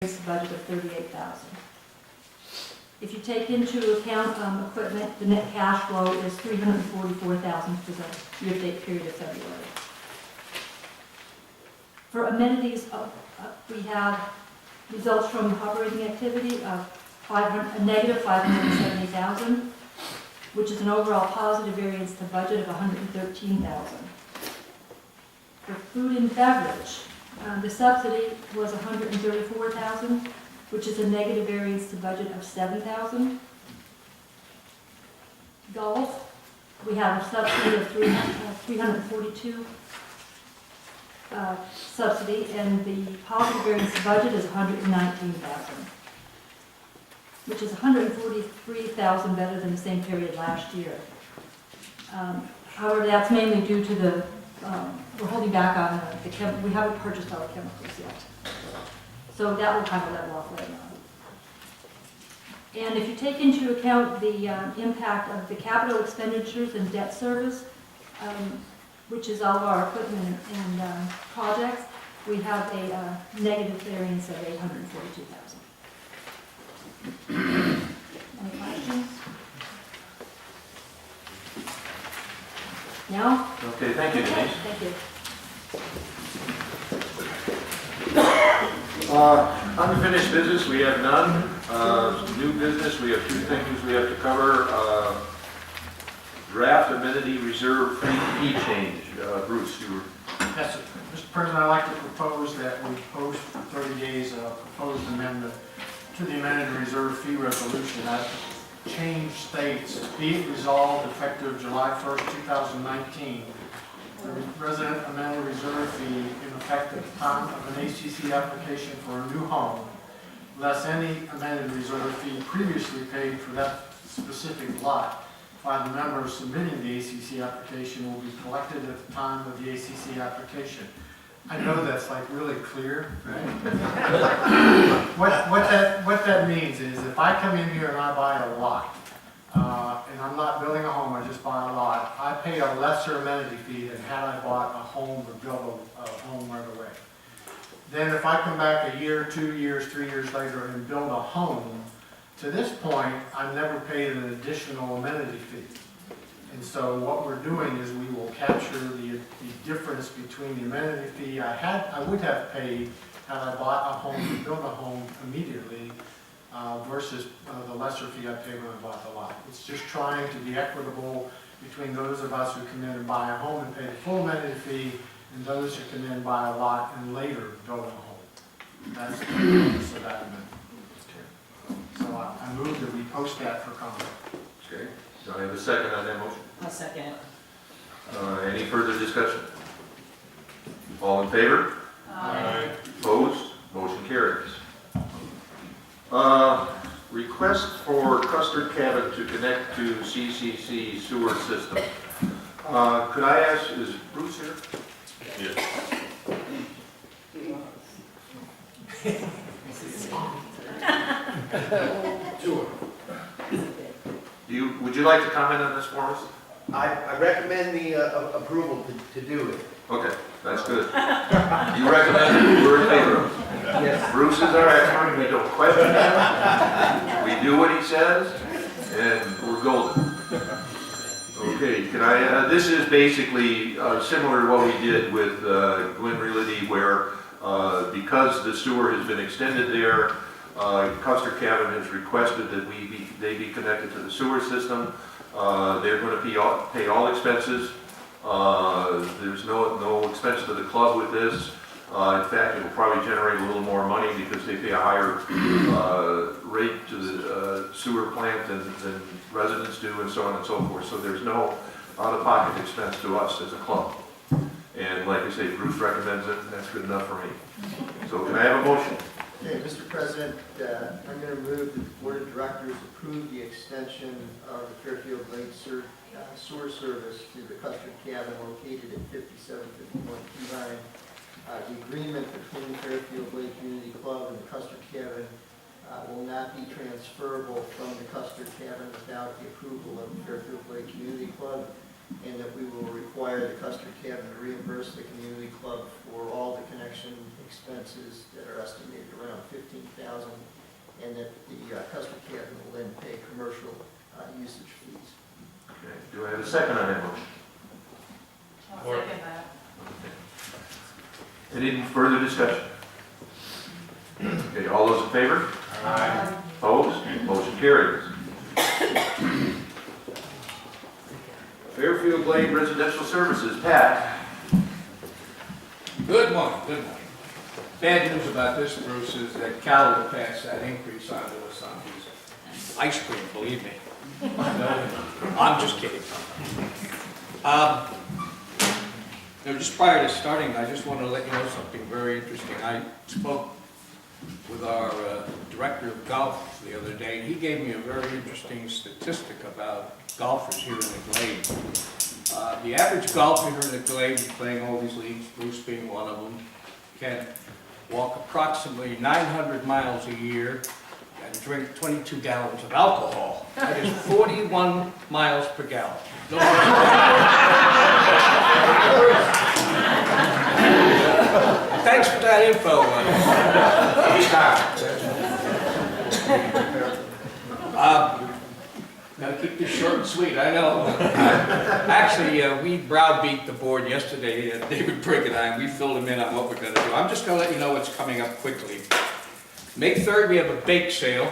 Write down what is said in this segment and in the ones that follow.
budget of $38,000. If you take into account equipment, the net cash flow is $344,000 for the year-to-date period of February. For amenities, we have results from operating activity of a negative $570,000, which is an overall positive variance to budget of $113,000. For food and beverage, the subsidy was $134,000, which is a negative variance to budget of $7,000. Golf, we have a subsidy of $342,000 subsidy, and the positive variance to budget is $119,000, which is $143,000 better than the same period last year. However, that's mainly due to the we're holding back on we haven't purchased all the chemicals yet. So that will kind of level off later on. And if you take into account the impact of the capital expenditures and debt service, which is all of our equipment and projects, we have a negative variance of $842,000. Any questions? No? Okay, thank you, Denise. Thank you. Unfinished business, we have none. New business, we have two things we have to cover. Draft amenity reserve fee change. Bruce, you were... Yes, Mr. President, I'd like to propose that we post for 30 days a proposed amendment to the amenity reserve fee resolution. That change states, be it resolved effective July 1st, 2019, the resident amenity reserve fee in effect at the time of an ACC application for a new home, less any amenity reserve fee previously paid for that specific lot by the members submitting the ACC application will be collected at the time of the ACC application. I know that's like really clear, right? what that means is if I come in here and I buy a lot, and I'm not building a home, I just buy a lot, I pay a lesser amenity fee than had I bought a home or built a home right away. Then if I come back a year, 2 years, 3 years later and build a home, to this point, I've never paid an additional amenity fee. And so what we're doing is we will capture the difference between the amenity fee I would have paid had I bought a home and built a home immediately versus the lesser fee I paid when I bought the lot. It's just trying to be equitable between those of us who come in and buy a home and pay the full amenity fee and those who come in and buy a lot and later build a home. That's the purpose of that amendment. So I move that we post that for comment. Okay. Do I have a second on that motion? I'll second it. Any further discussion? All in favor? Aye. Opposed? Motion carries. Request for Custard Cabin to connect to CCC sewer system. Could I ask, is Bruce here? Yes. Would you like to comment on this for us? I recommend the approval to do it. Okay, that's good. You recommend it, we're in favor of it. Yes. Bruce is our expert, we don't question him. We do what he says, and we're golden. Okay, can I, this is basically similar to what we did with Glen Realty, where because the sewer has been extended there, Custard Cabin has requested that they be connected to the sewer system. They're going to pay all expenses. There's no expense to the club with this. In fact, it will probably generate a little more money because they pay a higher rate to the sewer plant than residents do, and so on and so forth. So there's no out-of-pocket expense to us as a club. And like I say, Bruce recommends it, and that's good enough for me. So can I have a motion? Okay, Mr. President, I'm going to move that the Board of Directors approve the extension of the Fairfield Lake sewer service to the Custard Cabin located at 5751 Peavine. The agreement between Fairfield Lake Community Club and the Custard Cabin will not be transferable from the Custard Cabin without the approval of the Fairfield Lake Community Club, and that we will require the Custard Cabin to reimburse the Community Club for all the connection expenses that are estimated around $15,000, and that the custard cabin will then pay commercial usage fees. Okay. Do I have a second on that motion? I'll second that. Any further discussion? Okay, all those in favor? Aye. Opposed? Motion carries. Fairfield Glade Residential Services, Pat. Good morning, good morning. Bad news about this, Bruce, is that Cal will pass that increase on to us on these ice cream, believe me. No, I'm just kidding. Just prior to starting, I just want to let you know something very interesting. I spoke with our director of golf the other day, and he gave me a very interesting statistic about golfers here in the Glade. The average golfer here in the Glade, playing all these leagues, Bruce being one of them, can walk approximately 900 miles a year and drink 22 gallons of alcohol. That is 41 miles per gallon. No Thanks for that info. Gotta keep this short and sweet, I know. Actually, we browbeat the board yesterday, David Brigg and I, we filled him in on what we're gonna do. I'm just gonna let you know what's coming up quickly. May 3rd, we have a bake sale.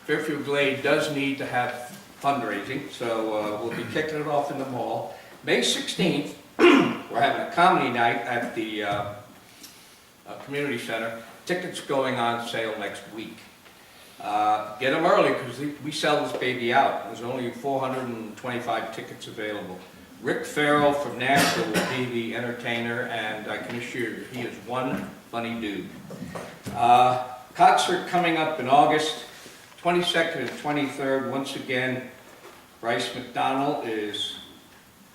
Fairfield Glade does need to have fundraising, so we'll be kicking it off in the mall. May 16th, we're having a comedy night at the community center. Tickets going on sale next week. Get them early because we sell this baby out. There's only 425 tickets available. Rick Farrell from Nashville will be the entertainer, and I can assure you, he is one funny dude. Concert coming up in August 22nd and 23rd. Once again, Bryce McDonald is,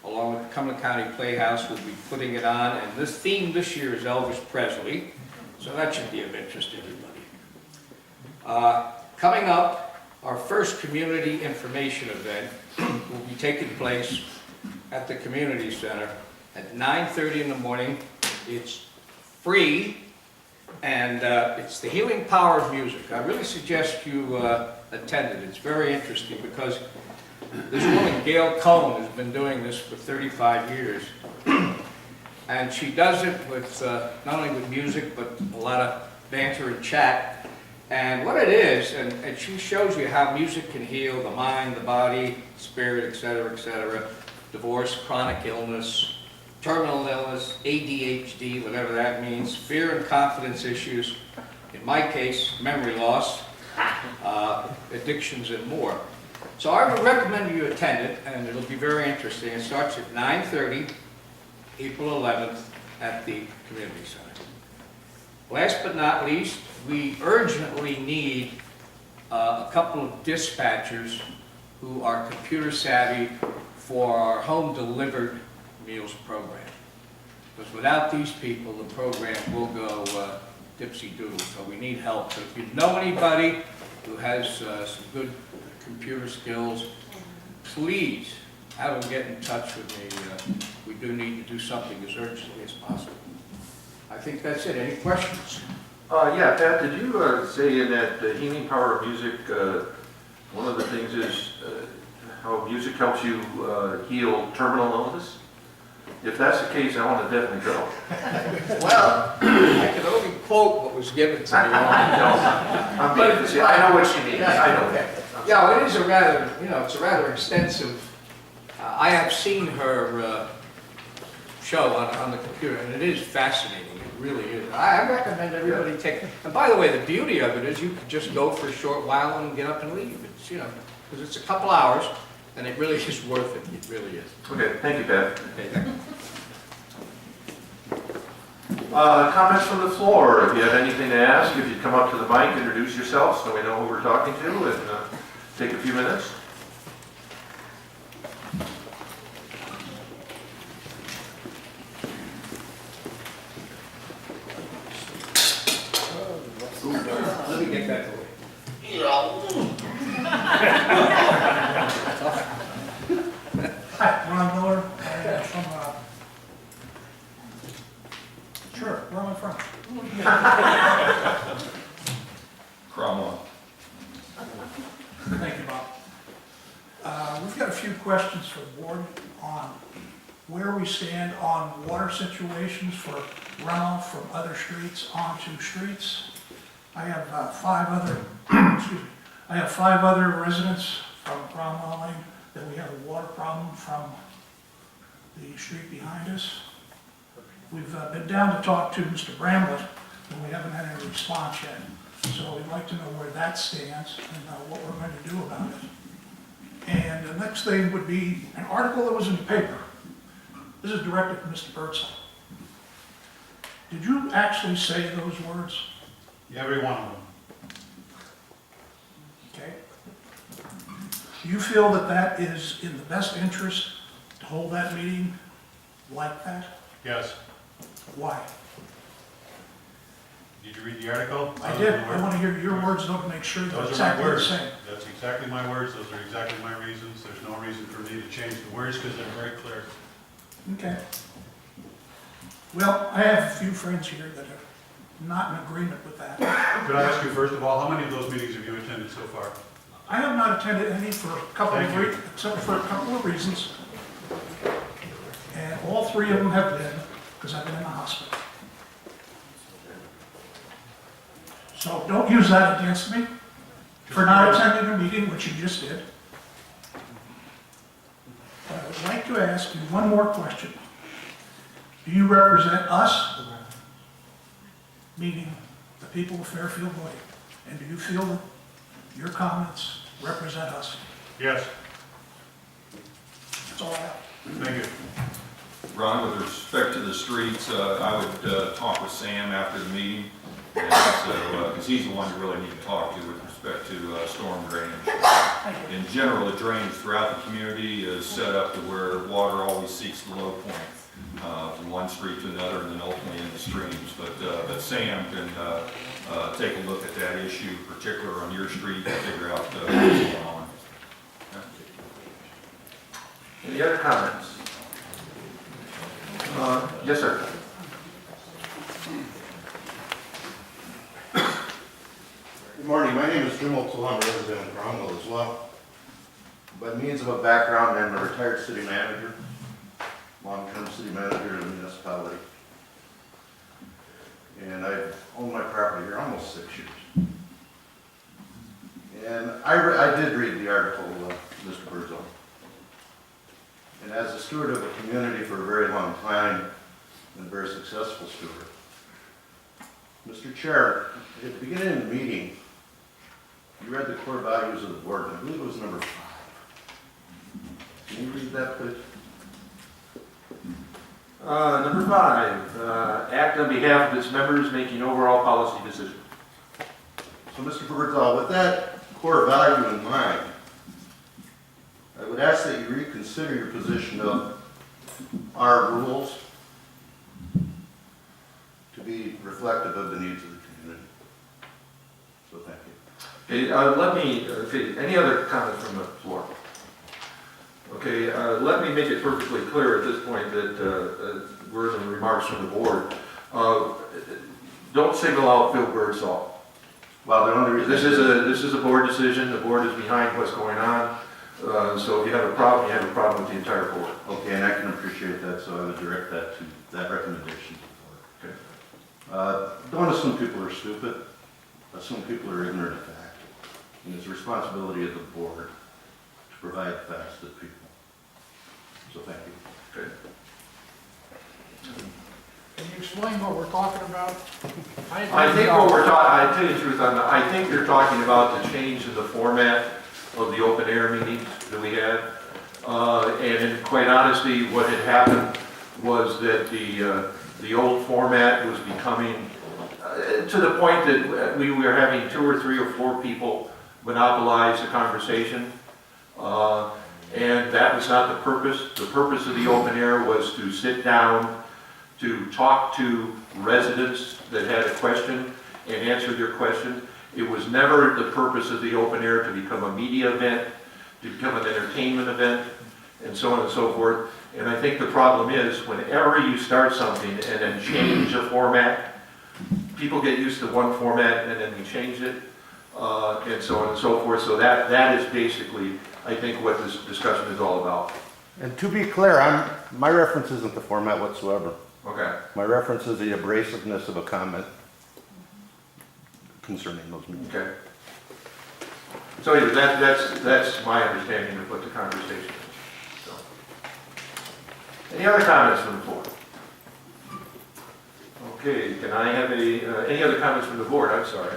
along with the Cumberland County Playhouse, will be putting it on. And this theme this year is Elvis Presley, so that should be of interest to everybody. Coming up, our first community information event will be taking place at the community center at 9:30 in the morning. It's free, and it's the healing power of music. I really suggest you attend it. It's very interesting because this woman, Gail Cohn, has been doing this for 35 years. And she does it with not only with music, but a lot of banter and chat. And what it is, and she shows you how music can heal the mind, the body, spirit, etc., divorce, chronic illness, terminal illness, ADHD, whatever that means, fear and confidence issues, in my case, memory loss, addictions, and more. So I would recommend you attend it, and it'll be very interesting. It starts at 9:30, April 11th, at the community center. Last but not least, we urgently need a couple of dispatchers who are computer savvy for our home delivered meals program. Because without these people, the program will go dipsy-doodle, so we need help. So if you know anybody who has some good computer skills, please have them get in touch with me. We do need to do something as urgently as possible. I think that's it. Any questions? Yeah, Pat, did you say in that healing power of music, one of the things is how music helps you heal terminal illness? If that's the case, I want to definitely go. Well, I can only quote what was given to me. I'm being facetious. I know what you mean. I know that. Yeah, it is a rather, it's a rather extensive. I have seen her show on the computer, and it is fascinating. It really is. I recommend everybody take it. And by the way, the beauty of it is you can just go for a short while and get up and leave. It's, because it's a couple hours, and it really is worth it. It really is. Okay, thank you, Pat. Okay, thank you. Comments from the floor. If you have anything to ask, if you'd come up to the mic, introduce yourself so we know who we're talking to, and take a few minutes. Let me get that away. Hi, Ron Miller, from, sure. front. Cromwell. Thank you, Bob. We've got a few questions for the board on where we stand on water situations for runoff from other streets onto streets. I have five other, excuse me, I have five other residents from Cromwell Lane that we have a water problem from the street behind us. We've been down to talk to Mr. Bramlett, and we haven't had any response yet. So we'd like to know where that stands and what we're going to do about it. And the next thing would be an article that was in the paper. This is directed to Mr. Birdsall. Did you actually say those words? Every one of them. Okay. Do you feel that that is in the best interest to hold that meeting like that? Yes. Why? Did you read the article? I did. I want to hear your words, though, to make sure they're Those are my exactly the words. same. That's exactly my words. Those are exactly my reasons. There's no reason for me to change the words because they're very clear. Okay. Well, I have a few friends here that are not in agreement with that. Could I ask you, first of all, how many of those meetings have you attended so far? I have not attended any for a couple Thank of you. except for a couple of reasons. And all three of them have been because I've been in the hospital. So don't use that against me for not attending a meeting, which you just did. But I would like to ask you one more question. Do you represent us, meaning the people of Fairfield Lake? And do you feel that your comments represent us? Yes. That's all I have. Thank you. Ron, with respect to the streets, I would talk with Sam after the meeting, because he's the one you really need to talk to with respect to storm drainage. In general, the drainage throughout the community is set up to where water always seeks the low point from one street to another and then ultimately into streams. But Sam can take a look at that issue, particular on your street, and figure out what's going on. Any other comments? Yes, sir. Good morning, my name is Jim Otzel, I'm a resident of Cromwell as well. By means of a background, I'm a retired city manager, long-term city manager of a municipality. And I've owned my property here almost 6 years. And I did read the article, Mr. Birdsall. And as a steward of a community for a very long time, and a very successful steward, Mr. Chair, at the beginning of the meeting, you read the core values of the board, and I believe it was number 5. Can you read that, please? Number 5, act on behalf of its members making overall policy decisions. So, Mr. Birdsall, with that core value in mind, I would ask that you reconsider your position of our rules to be reflective of the needs of the community. So, thank you. Okay, any other comments from the floor? Okay, let me make it perfectly clear at this point that words and remarks from the board. Don't single out Phil Birdsall. Well, the only reason... This is a board decision. The board is behind what's going on. So if you have a problem, you have a problem with the entire board. Okay, and I can appreciate that, so I would direct that to that recommendation to the board. Okay. Don't assume people are stupid. Assume people are ignorant of fact. And it's the responsibility of the board to provide facts to the people. So thank you. Okay. Can you explain what we're talking about? I think what we're talking, I tell you the truth, I think they're talking about the change in the format of the open air meetings that we had. And in quite honesty, what had happened was that the old format was becoming, to the point that we were having 2 or 3 or 4 people monopolize the conversation. And that was not the purpose. The purpose of the open air was to sit down, to talk to residents that had a question and answer their question. It was never the purpose of the open air to become a media event, to become an entertainment event, and so on and so forth. And I think the problem is whenever you start something and then change the format, people get used to one format and then we change it, and so on and so forth. So that is basically, I think, what this discussion is all about. And to be clear, my reference isn't the format whatsoever. Okay. My reference is the abrasiveness of a comment concerning those meetings. Okay. So yeah, that's my understanding of what the conversation is. So. Any other comments from the board? Okay, can I have any other comments from the board? I'm sorry.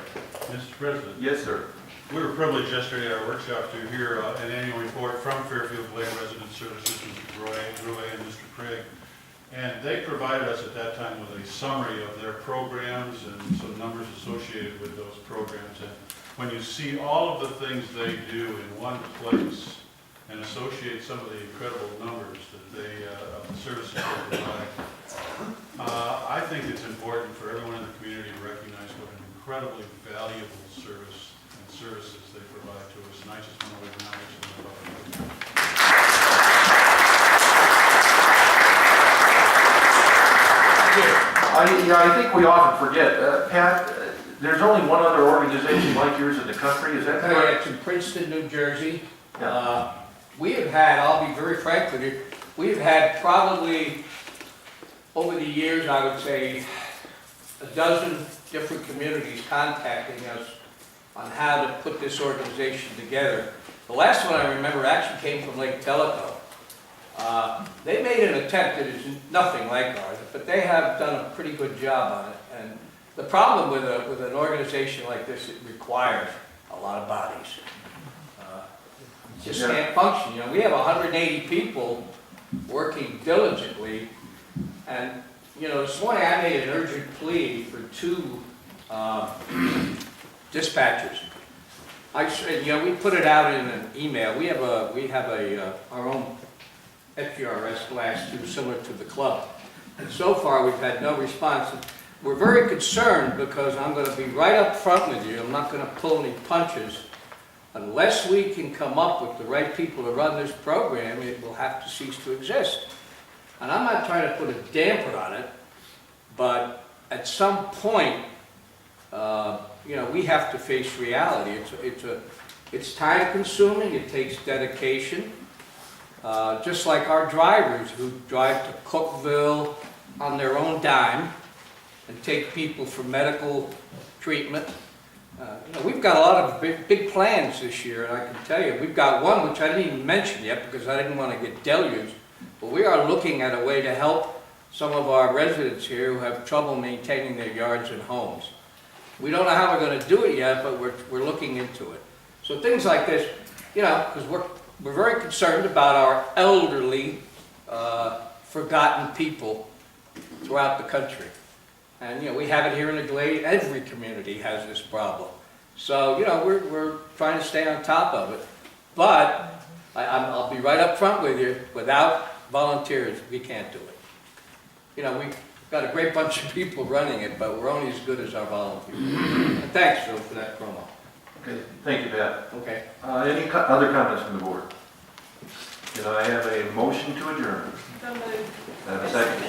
Mr. President, Yes, sir. we were privileged yesterday at our workshop to hear an annual report from Fairfield Glade Resident Services, Mr. Roy and Mr. Craig. And they provided us at that time with a summary of their programs and some numbers associated with those programs. And when you see all of the things they do in one place and associate some of the incredible numbers that they, of the services they provide, I think it's important for everyone in the community to recognize what an incredibly valuable service and services they provide to us. And I just want to acknowledge them above. I think we often forget, Pat, there's only one other organization like yours in the country, is that correct? It's in Princeton, New Jersey. Yeah. We have had, I'll be very frank with you, we've had probably, over the years, I would say, a dozen different communities contacting us on how to put this organization together. The last one I remember actually came from Lake Tellico. They made an attempt that is nothing like ours, but they have done a pretty good job on it. And the problem with an organization like this, it requires a lot of bodies. Just can't function. You know, we have 180 people working diligently, and you know, this morning I made an urgent plea for 2 dispatchers. I said, you know, we put it out in an email. We have our own FGRS Glass 2 similar to the club, and so far we've had no response. We're very concerned because I'm going to be right up front with you. I'm not going to pull any punches. Unless we can come up with the right people to run this program, it will have to cease to exist. And I'm not trying to put a damper on it, but at some point, you know, we have to face reality. It's time consuming, it takes dedication. Just like our drivers who drive to Cookville on their own dime and take people for medical treatment. You know, we've got a lot of big plans this year, and I can tell you, we've got one which I didn't even mention yet because I didn't want to get deluged, but we are looking at a way to help some of our residents here who have trouble maintaining their yards and homes. We don't know how we're going to do it yet, but we're looking into it. So things like this, you know, because we're very concerned about our elderly, forgotten people throughout the country. And, you know, we have it here in the Glade. Every community has this problem. So, you know, we're trying to stay on top of it. But I'll be right up front with you. Without volunteers, we can't do it. You know, we've got a great bunch of people running it, but we're only as good as our volunteers. And thanks, Phil, for that promo. Okay, thank you, Pat. Okay. Any other comments from the board? Can I have a motion to adjourn? So moved. Have a second?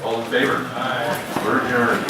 All in favor? Aye. We're adjourned.